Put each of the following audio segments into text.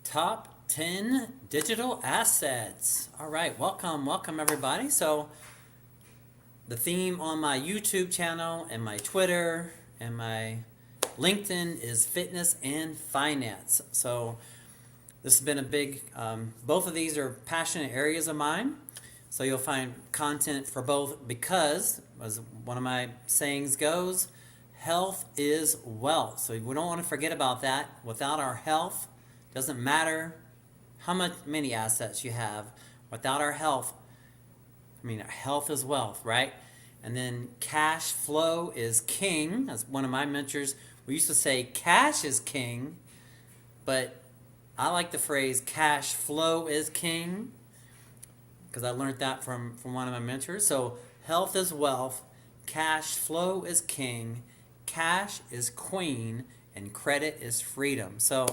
Top 10 digital assets. All right, welcome everybody. So the theme on my YouTube channel and my Twitter and my LinkedIn is fitness and finance. So this has been a big, both of these are passionate areas of mine. So you'll find content for both because, as one of my sayings goes, health is wealth. So we don't want to forget about that. Without our health, doesn't matter many assets you have. Without our health, our health is wealth, right? And then cash flow is king. That's one of my mentors. We used to say cash is king, but I like the phrase cash flow is king because I learned that from one of my mentors. So health is wealth, cash flow is king, cash is queen, and credit is freedom. So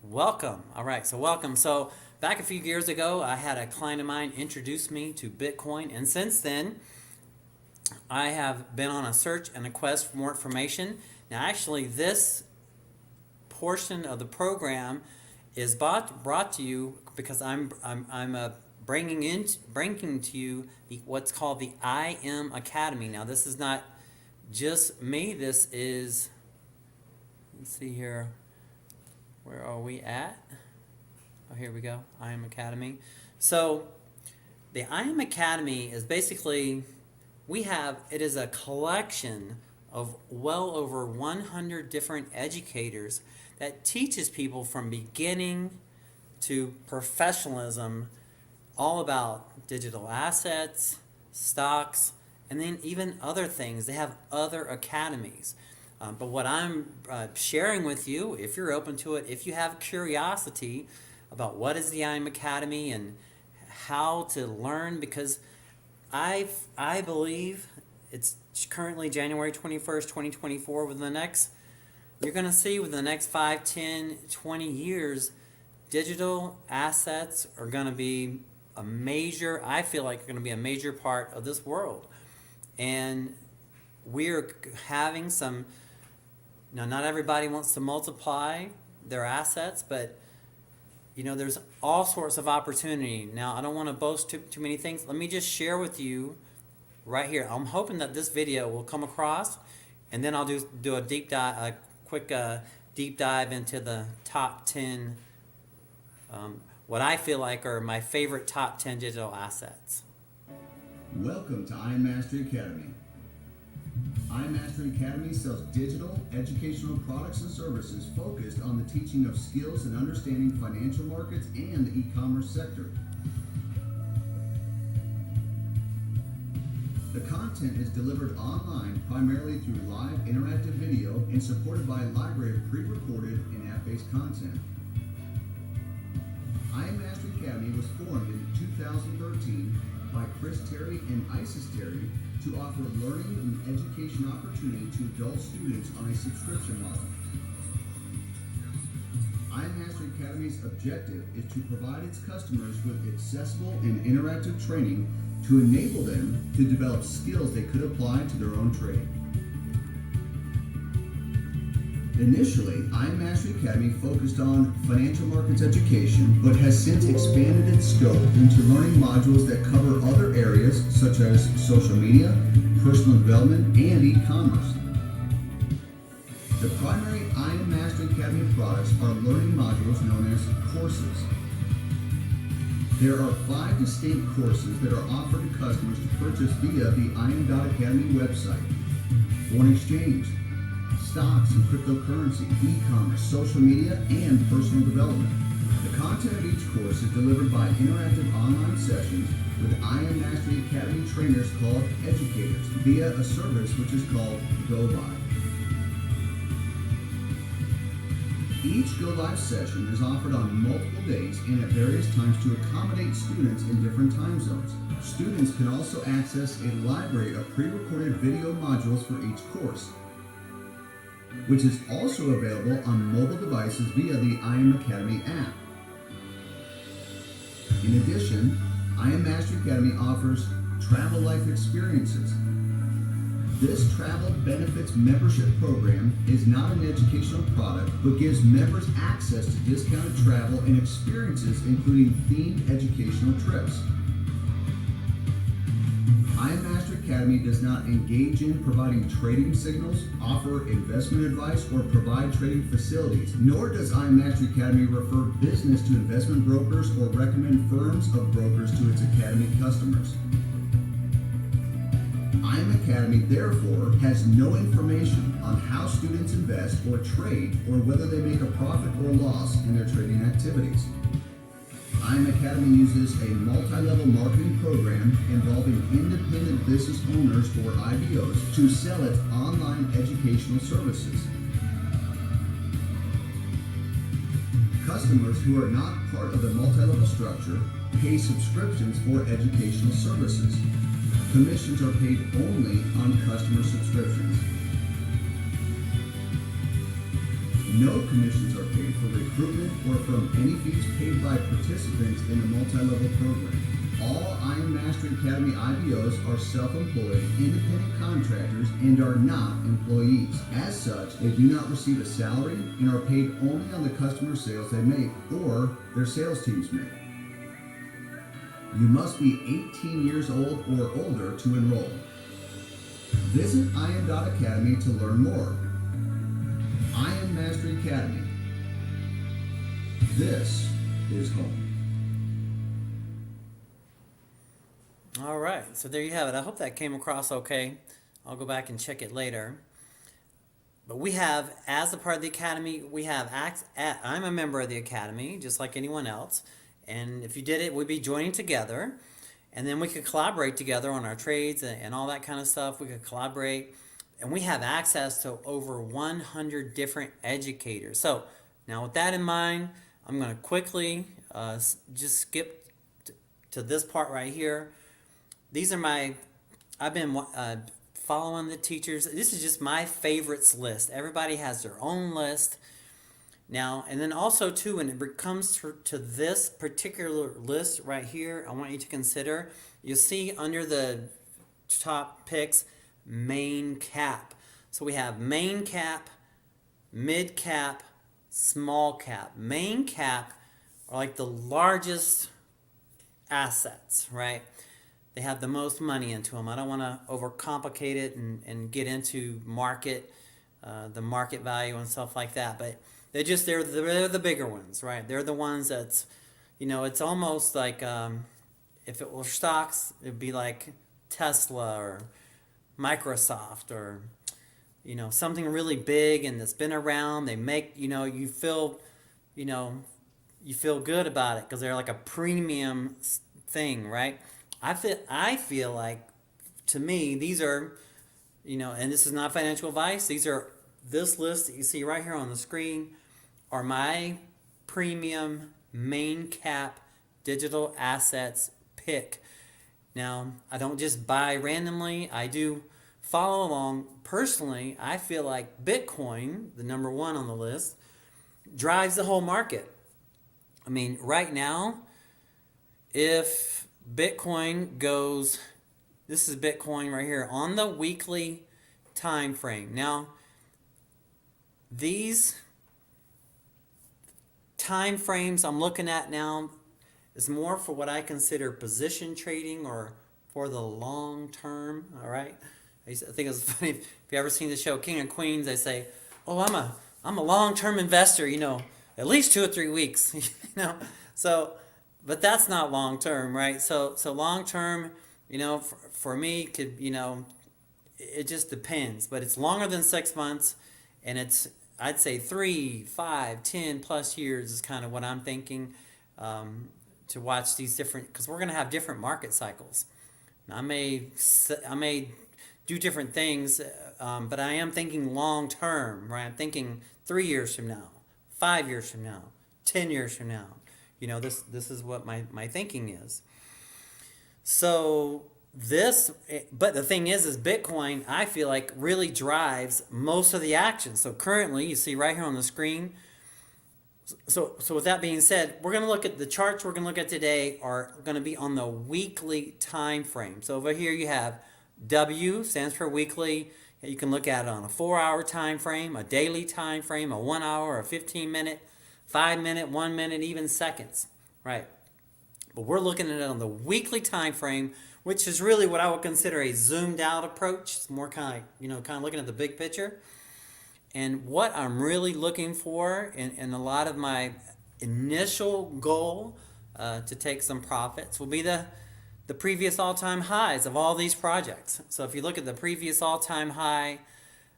welcome. All right, so welcome. So back a few years ago, I had a client of mine introduce me to Bitcoin, and since then, I have been on a search and a quest for more information. Now, actually, this portion of the program is brought to you because I'm bringing to you what's called the I Am Academy. Now, this is not just me. This is, let's see here. Where are we at? Oh, here we go. I Am Academy. So the I Am Academy is basically, it is a collection of well over 100 different educators that teaches people from beginning to professionalism all about digital assets, stocks, and then even other things. They have other academies. But what I'm sharing with you, if you're open to it, if you have curiosity about what is the I Am Academy and how to learn, because I believe it's currently January 21st, 2024. You're going to see within the next 5, 10, 20 years, digital assets are going to be I feel like are going to be a major part of this world. And we're having now not everybody wants to multiply their assets, but there's all sorts of opportunity. Now, I don't want to boast too many things. Let me just share with you right here. I'm hoping that this video will come across, and then I'll do a quick deep dive into the top 10, what I feel like are my favorite top 10 digital assets. Welcome to iMastery Academy. iMastery Academy sells digital educational products and services focused on the teaching of skills and understanding financial markets and the e-commerce sector. The content is delivered online primarily through live interactive video and supported by a library of pre-recorded and app-based content. iMastery Academy was formed in 2013 by Chris Terry and Isis Terry to offer learning and education opportunity to adult students on a subscription model. iMastery Academy's objective is to provide its customers with accessible and interactive training to enable them to develop skills they could apply to their own trade. Initially, iMastery Academy focused on financial markets education, but has since expanded its scope into learning modules that cover other areas such as social media, personal development, and e-commerce. The primary iMastery Academy products are learning modules known as courses. There are 5 distinct courses that are offered to customers to purchase via the IM.Academy website: foreign exchange, stocks and cryptocurrency, e-commerce, social media, and personal development. The content of each course is delivered by interactive online sessions with iMastery Academy trainers called educators via a service which is called Go Live. Each Go Live session is offered on multiple days and at various times to accommodate students in different time zones. Students can also access a library of pre-recorded video modules for each course, which is also available on mobile devices via the I Am Academy app. In addition, I Am Mastery Academy offers travel life experiences. This travel benefits membership program is not an educational product, but gives members access to discounted travel and experiences, including themed educational trips. iMaster Academy does not engage in providing trading signals, offer investment advice, or provide trading facilities, nor does iMaster Academy refer business to investment brokers or recommend firms of brokers to its Academy customers. Academy, therefore, has no information on how students invest or trade or whether they make a profit or loss in their trading activities. Academy uses a multi-level marketing program involving independent business owners or IBOs to sell its online educational services. Customers who are not part of the multi-level structure pay subscriptions for educational services. Commissions are paid only on customer subscriptions. No commissions are paid for recruitment or from any fees paid by participants in the multi-level program. All iMastery Academy IBOs are self-employed, independent contractors and are not employees. As such, they do not receive a salary and are paid only on the customer sales they make or their sales teams make. You must be 18 years old or older to enroll. Visit IM.Academy to learn more. IM Mastery Academy. This is home. All right, so there you have it. I hope that came across okay. I'll go back and check it later. But we have, as a part of the Academy, I'm a member of the Academy, just like anyone else. And if you did it, we'd be joining together. And then we could collaborate together on our trades and all that kind of stuff. We could collaborate. And we have access to over 100 different educators. So now with that in mind, I'm going to quickly just skip to this part right here. These are I've been following the teachers. This is just my favorites list. Everybody has their own list. Now, and then also too, when it comes to this particular list right here, I want you to consider, you'll see under the top picks, main cap. So we have main cap, mid cap, small cap. Main cap are like the largest assets, right? They have the most money into them. I don't want to overcomplicate it and get into the market value and stuff like that, but they're the bigger ones, right? They're the ones that's, it's almost like if it were stocks, it'd be like Tesla or Microsoft or, something really big and that's been around. They make, you feel good about it because they're like a premium thing, right? I feel like, to me, these are, and this is not financial advice. This list that you see right here on the screen are my premium main cap digital assets pick. Now, I don't just buy randomly. I do follow along. Personally, I feel like Bitcoin, the number one on the list, drives the whole market. I mean, right now, if Bitcoin goes, this is Bitcoin right here, on the weekly time frame. Now, these time frames I'm looking at now is more for what I consider position trading or for the long term, all right? I think it's funny, if you ever seen the show King of Queens, they say, oh, I'm a long-term investor, at least 2 or 3 weeks, So, but that's not long-term, right? So long-term, for me, could, it just depends, but it's longer than 6 months, and I'd say 3, 5, 10 plus years is kind of what I'm thinking to watch these different, because we're going to have different market cycles. Now, I may do different things, but I am thinking long term, right? I'm thinking 3 years from now, 5 years from now, 10 years from now. This is what my thinking is. So but the thing is Bitcoin, I feel like, really drives most of the action. So currently, you see right here on the screen. So with that being said, we're going to look at the charts we're going to look at today are going to be on the weekly time frame. So over here you have W stands for weekly. You can look at it on a 4-hour time frame, a daily time frame, a 1 hour, a 15-minute, 5-minute, 1 minute, even seconds, right? But we're looking at it on the weekly time frame, which is really what I would consider a zoomed out approach. It's more kind of looking at the big picture. And what I'm really looking for in a lot of my initial goal to take some profits will be the previous all-time highs of all these projects. So if you look at the previous all-time high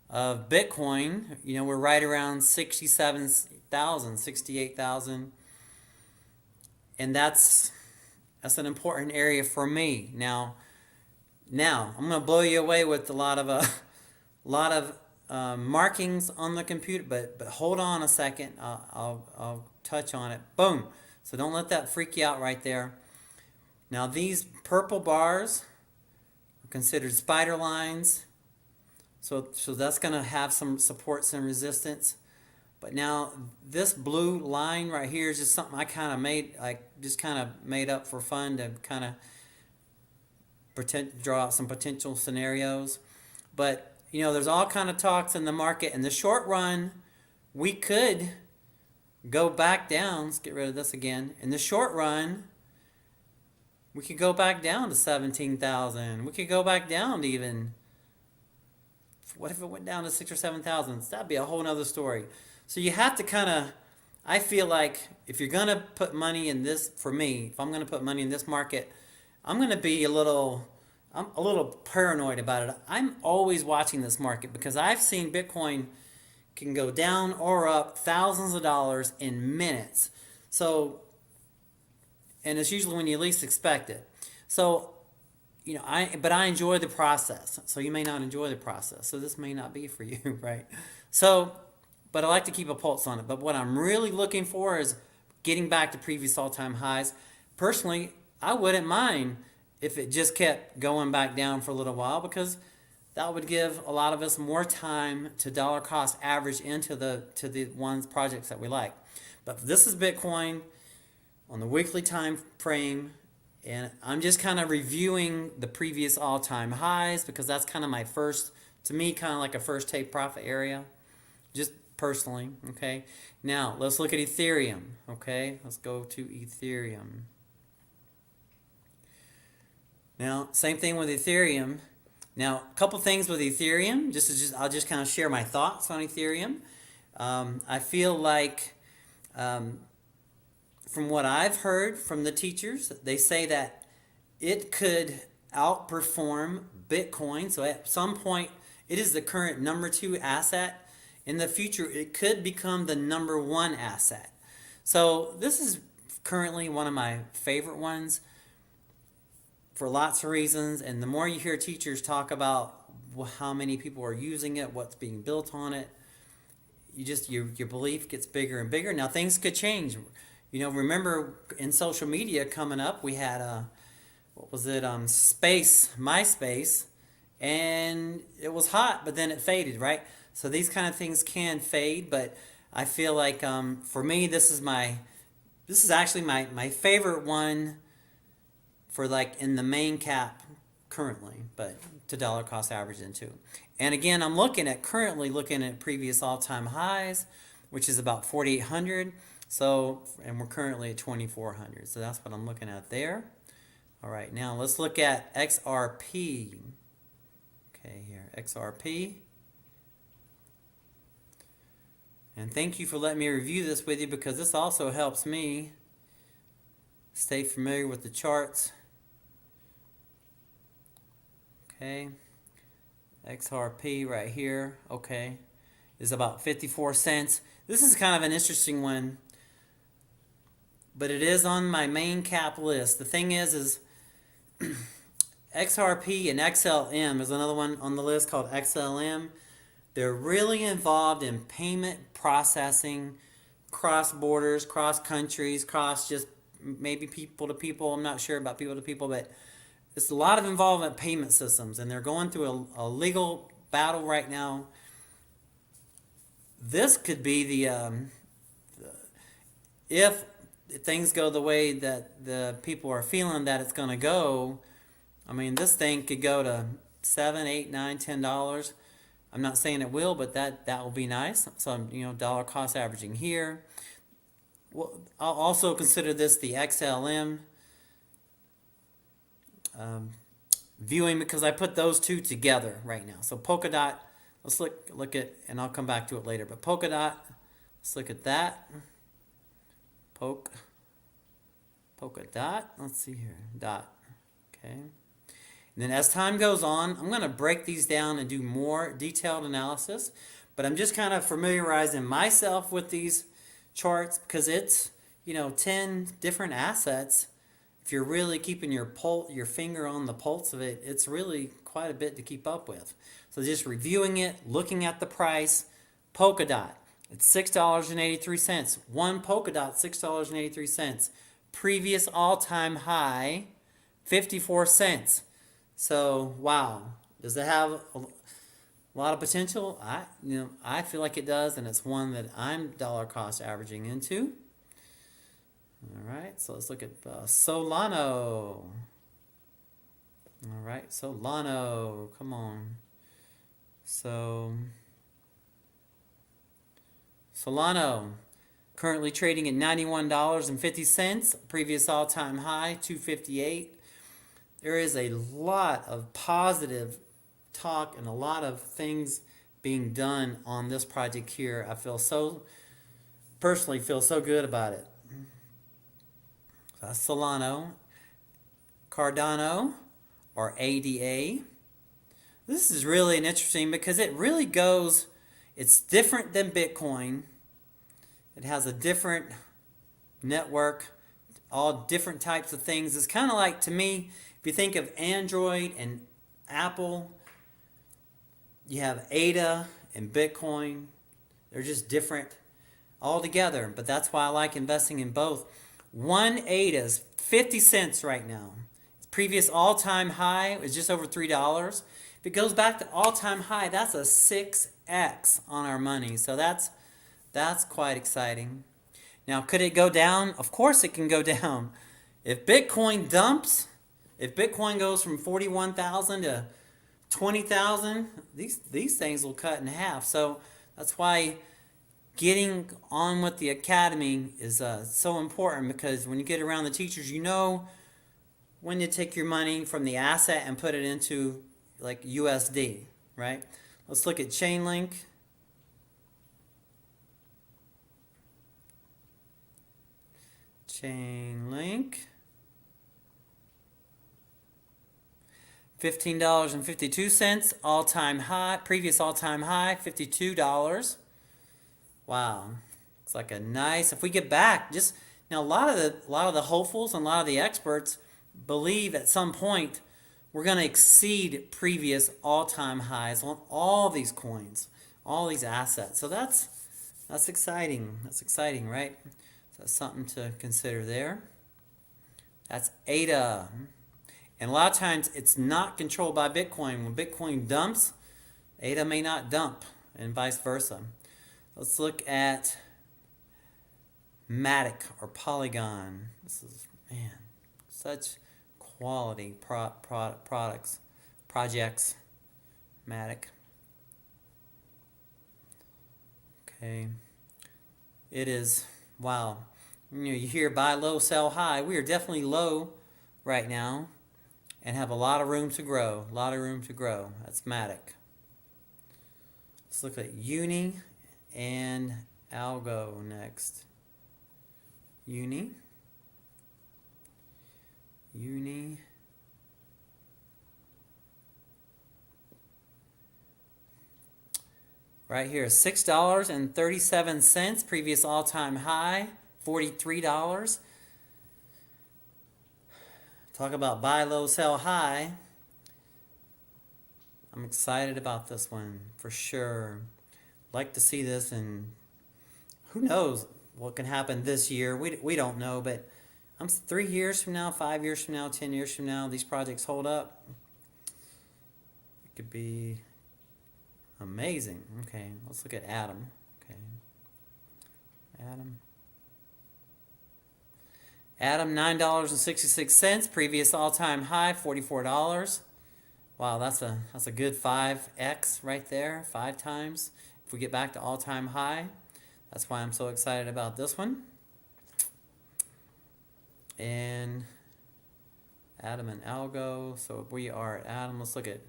of Bitcoin, we're right around 67,000, 68,000. And that's an important area for me. Now I'm going to blow you away with a lot of markings on the computer, but hold on a second. I'll touch on it. Boom. So don't let that freak you out right there. Now these purple bars are considered spider lines. So that's going to have some supports and resistance. But now this blue line right here is just something I kind of made up for fun to kind of draw out some potential scenarios. But there's all kind of talks in the market. In the short run, we could go back down. Let's get rid of this again. In the short run, we could go back down to 17,000. We could go back down to even, what if it went down to 6,000 or 7,000? That'd be a whole nother story. So you have to kind of, I feel like if you're going to put money in this, for me, if I'm going to put money in this market, I'm going to be I'm a little paranoid about it. I'm always watching this market because I've seen Bitcoin can go down or up thousands of dollars in minutes. So, and it's usually when you least expect it. So, but I enjoy the process. So you may not enjoy the process. So this may not be for you, right? So, but I like to keep a pulse on it. But what I'm really looking for is getting back to previous all-time highs. Personally, I wouldn't mind if it just kept going back down for a little while, because that would give a lot of us more time to dollar cost average into the projects that we like. But this is Bitcoin on the weekly time frame, and I'm just kind of reviewing the previous all-time highs because that's kind of my first, to me, kind of like a first take profit area, just personally. Okay, now let's look at Ethereum. Okay, let's go to Ethereum. Now, same thing with Ethereum. Now, a couple things with Ethereum. I'll just kind of share my thoughts on Ethereum. I feel like, from what I've heard from the teachers, they say that it could outperform Bitcoin. So at some point, it is the current number 2 asset. In the future, it could become the number 1 asset. So this is currently one of my favorite ones, for lots of reasons. And the more you hear teachers talk about how many people are using it, what's being built on it, your belief gets bigger and bigger. Now things could change. Remember in social media coming up, we had MySpace, and it was hot, but then it faded, right? So these kind of things can fade, but I feel like for me, this is actually my favorite one for like in the main cap currently, but to dollar cost average into. And again, I'm currently looking at previous all-time highs, which is about 4,800. So, and we're currently at 2,400. So that's what I'm looking at there. All right, now let's look at XRP. Okay, here, XRP. And thank you for letting me review this with you, because this also helps me stay familiar with the charts. Okay, XRP right here, okay, is about 54 cents. This is kind of an interesting one, but it is on my main cap list. The thing is XRP and XLM is another one on the list called XLM. They're really involved in payment processing, cross borders, cross countries, cross just maybe people to people. I'm not sure about people to people, but it's a lot of involvement in payment systems, and they're going through a legal battle right now. This could be if things go the way that the people are feeling that it's going to go, I mean, this thing could go to $7, $8, $9, $10. I'm not saying it will, but that will be nice. So I'm dollar cost averaging here. Well, I'll also consider this the XLM viewing because I put those two together right now. So Polkadot, let's look at, and I'll come back to it later. But Polkadot, let's look at that. Polkadot. Let's see here. Dot. Okay. And then as time goes on, I'm going to break these down and do more detailed analysis. But I'm just kind of familiarizing myself with these charts because it's 10 different assets. If you're really keeping your finger on the pulse of it, it's really quite a bit to keep up with. So just reviewing it, looking at the price, Polkadot, it's $6.83. One Polkadot, $6.83. Previous all-time high, 54 cents. So wow, does it have a lot of potential? I feel like it does, and it's one that I'm dollar cost averaging into. All right, so let's look at Solano. All right, Solano, come on. So Solano, currently trading at $91.50. Previous all-time high, $258. There is a lot of positive talk and a lot of things being done on this project here. I personally feel so good about it. That's Solano. Cardano, or ADA. This is really interesting because it really goes, it's different than Bitcoin. It has a different network, all different types of things. It's kind of like, to me, if you think of Android and Apple, you have ADA and Bitcoin. They're just different altogether, but that's why I like investing in both. One ADA is 50 cents right now. Its previous all-time high was just over $3. If it goes back to all-time high, that's a 6x on our money. So that's quite exciting. Now, could it go down? Of course it can go down. If Bitcoin dumps, if Bitcoin goes from 41,000 to 20,000, these things will cut in half. So that's why getting on with the academy is so important, because when you get around the teachers, when you take your money from the asset and put it into like USD, right? Let's look at Chainlink. $15.52, all-time high, previous all-time high, $52. Wow, it's like a nice, if we get back, now a lot of the hopefuls and a lot of the experts believe at some point we're going to exceed previous all-time highs on all these coins, all these assets. So that's exciting. That's exciting, right? So that's something to consider there. That's ADA. And a lot of times it's not controlled by Bitcoin. When Bitcoin dumps, ADA may not dump, and vice versa. Let's look at Matic or Polygon. This is, such quality projects. Matic. Okay. It is, wow. You hear buy low, sell high. We are definitely low right now and have a lot of room to grow. That's Matic. Let's look at Uni and Algo next. Uni. Right here, $6.37. Previous all-time high, $43. Talk about buy low, sell high. I'm excited about this one for sure. Like to see this, and who knows what can happen this year. We don't know, but 3 years from now, 5 years from now, 10 years from now, these projects hold up. It could be amazing. Okay, let's look at Atom. Okay, Atom, $9.66. Previous all-time high, $44. Wow, that's a good 5x right there, 5 times. If we get back to all-time high, that's why I'm so excited about this one. And Atom and Algo. So we are at Atom. Let's look at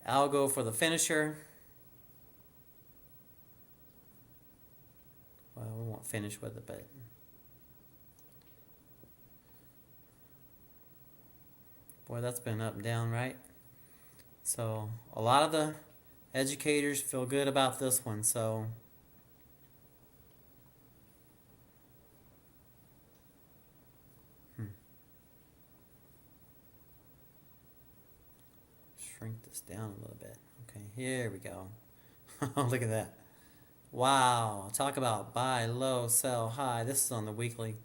Algo for the finisher. Well, we won't finish with it, but boy, that's been up and down, right? So a lot of the educators feel good about this one. So shrink this down a little bit. Okay, here we go. Look at that. Wow, talk about buy low, sell high. This is on the weekly.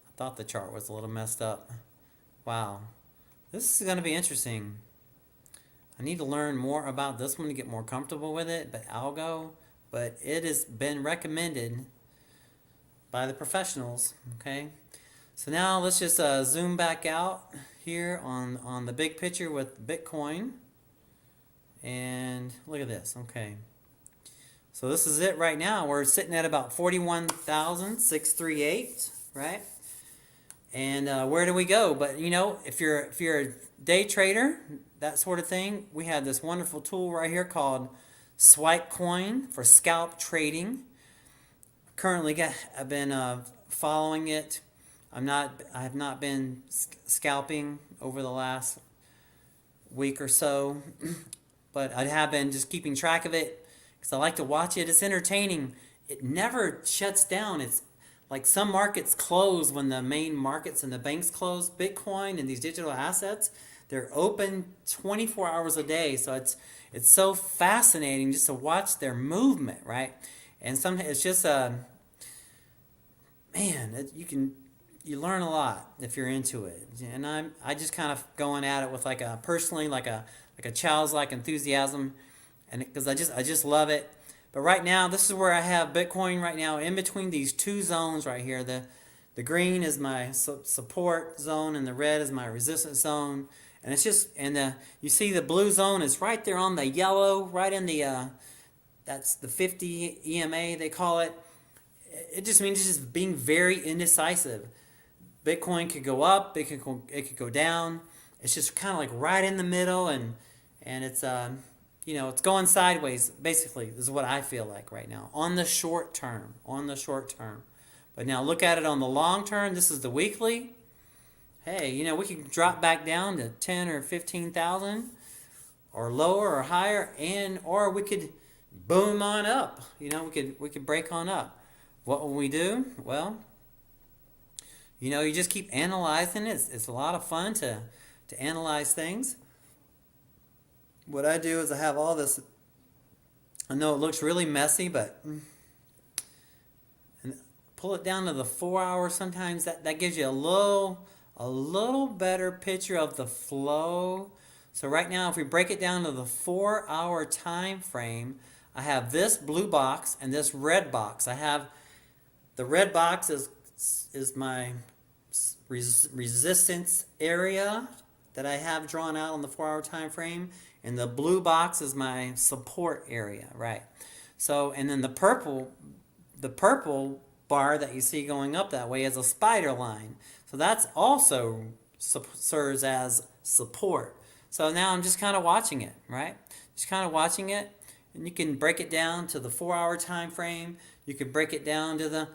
I thought the chart was a little messed up. Wow, this is going to be interesting. I need to learn more about this one to get more comfortable with it, but it has been recommended by the professionals, okay? So now let's just zoom back out here on the big picture with Bitcoin. And look at this, okay. So this is it right now. We're sitting at about 41,638, right? And where do we go? But you know, if you're a day trader, that sort of thing, we have this wonderful tool right here called Swipecoin for scalp trading. Currently, I've been following it. I have not been scalping over the last week or so, but I have been just keeping track of it because I like to watch it. It's entertaining. It never shuts down. It's like some markets close when the main markets and the banks close. Bitcoin and these digital assets, they're open 24 hours a day. So it's so fascinating just to watch their movement, right? And it's just you learn a lot if you're into it. And I just kind of going at it with like a child's like enthusiasm, and because I just love it. But right now, this is where I have Bitcoin right now in between these two zones right here. The green is my support zone, and the red is my resistance zone. And it's just, you see the blue zone is right there on the yellow, right in the, that's the 50 EMA, they call it. It just means just being very indecisive. Bitcoin could go up, it could go down. It's just kind of like right in the middle, and it's, it's going sideways, basically, is what I feel like right now, on the short term. But now look at it on the long term. This is the weekly. Hey, we can drop back down to 10 or 15,000 or lower or higher, or we could boom on up. We could break on up. What will we do? Well, you just keep analyzing it. It's a lot of fun to analyze things. What I do is I have all this. I know it looks really messy, but and pull it down to the 4 hours. Sometimes that gives you a little better picture of the flow. So right now, if we break it down to the 4 hour time frame, I have this blue box and this red box. I have the red box is my resistance area that I have drawn out on the 4 hour time frame, and the blue box is my support area, right? So, and then the purple bar that you see going up that way is a spider line. So that's also serves as support. So now I'm just kind of watching it, right? Just kind of watching it, and you can break it down to the 4 hour time frame. You can break it down to the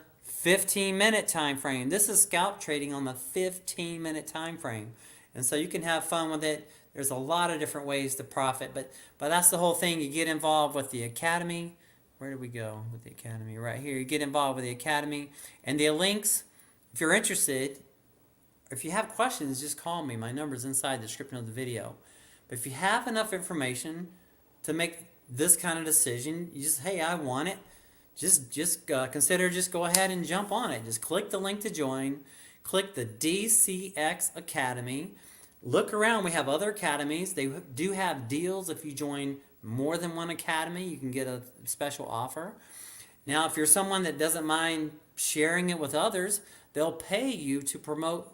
15-minute time frame. This is scalp trading on the 15-minute time frame. And so you can have fun with it. There's a lot of different ways to profit, but that's the whole thing. You get involved with the academy. Where do we go with the academy? Right here. You get involved with the academy. And the links, if you're interested, if you have questions, just call me. My number's inside the description of the video. But if you have enough information to make this kind of decision, you just, hey, I want it. Just consider, just go ahead and jump on it. Just click the link to join. Click the DCX Academy. Look around. We have other academies. They do have deals. If you join more than one academy, you can get a special offer. Now, if you're someone that doesn't mind sharing it with others, they'll pay you to promote,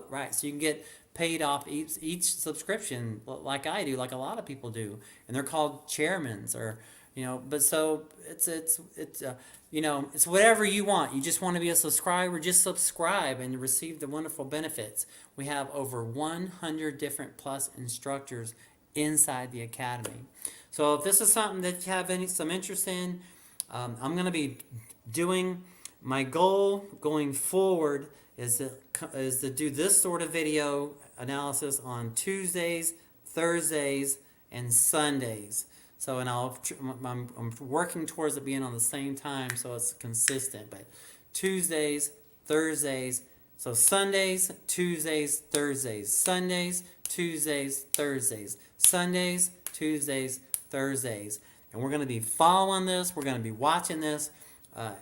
right? So you can get paid off each subscription like I do, like a lot of people do, and they're called chairmans or But so it's whatever you want. You just want to be a subscriber, just subscribe and receive the wonderful benefits. We have over 100 different plus instructors inside the academy. So if this is something that you have some interest in, I'm going to be doing. My goal going forward is to do this sort of video analysis on Tuesdays, Thursdays, and Sundays. So, and I'm working towards it being on the same time so it's consistent. But Tuesdays, Thursdays, so Sundays, Tuesdays, Thursdays, Sundays, Tuesdays, Thursdays, Sundays, Tuesdays, Thursdays. And we're going to be following this. We're going to be watching this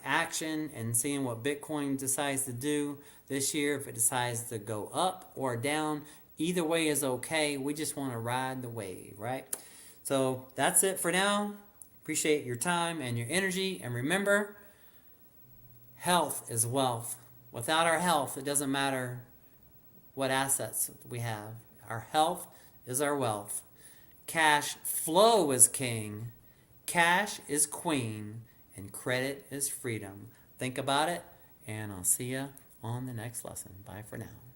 action and seeing what Bitcoin decides to do this year. If it decides to go up or down, either way is okay. We just want to ride the wave, right? So that's it for now. Appreciate your time and your energy. And remember, health is wealth. Without our health, it doesn't matter what assets we have. Our health is our wealth. Cash flow is king. Cash is queen. And credit is freedom. Think about it, and I'll see you on the next lesson. Bye for now.